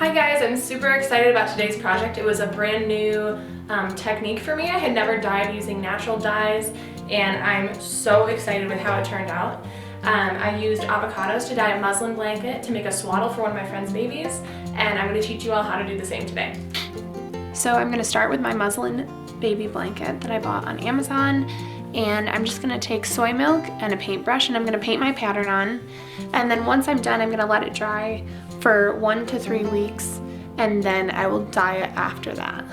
Hi guys, I'm super excited about today's project. It was a brand new technique for me. I had never dyed using natural dyes and I'm so excited with how it turned out. I used avocados to dye a muslin blanket to make a swaddle for one of my friend's babies, and I'm going to teach you all how to do the same today. So I'm going to start with my muslin baby blanket that I bought on Amazon, and I'm just going to take soy milk and a paintbrush and I'm going to paint my pattern on, and then once I'm done I'm going to let it dry for 1 to 3 weeks and then I will dye it after that.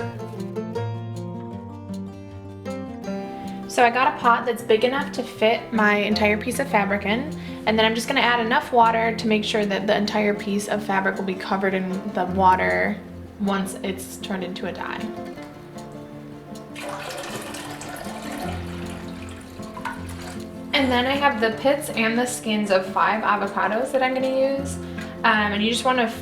So I got a pot that's big enough to fit my entire piece of fabric in, and then I'm just going to add enough water to make sure that the entire piece of fabric will be covered in the water once it's turned into a dye. And then I have the pits and the skins of 5 avocados that I'm going to use. And you just want to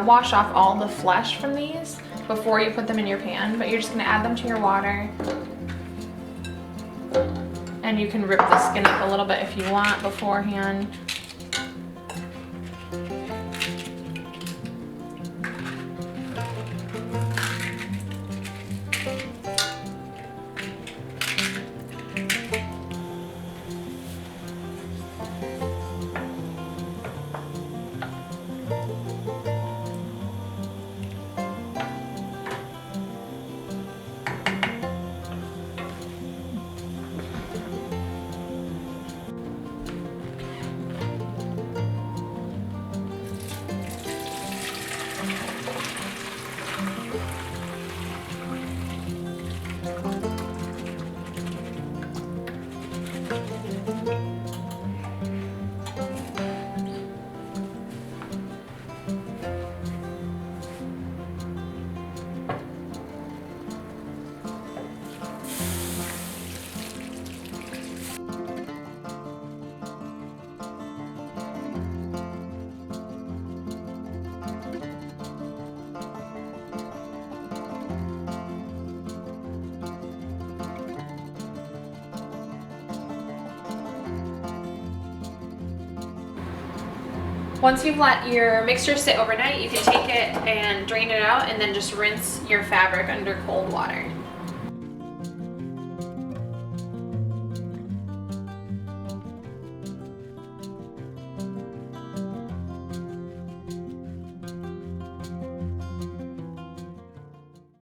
wash off all the flesh from these before you put them in your pan, but you're just going to add them to your water. And you can rip the skin up a little bit if you want beforehand. Once you've let your mixture sit overnight, you can take it and drain it out and then just rinse your fabric under cold water.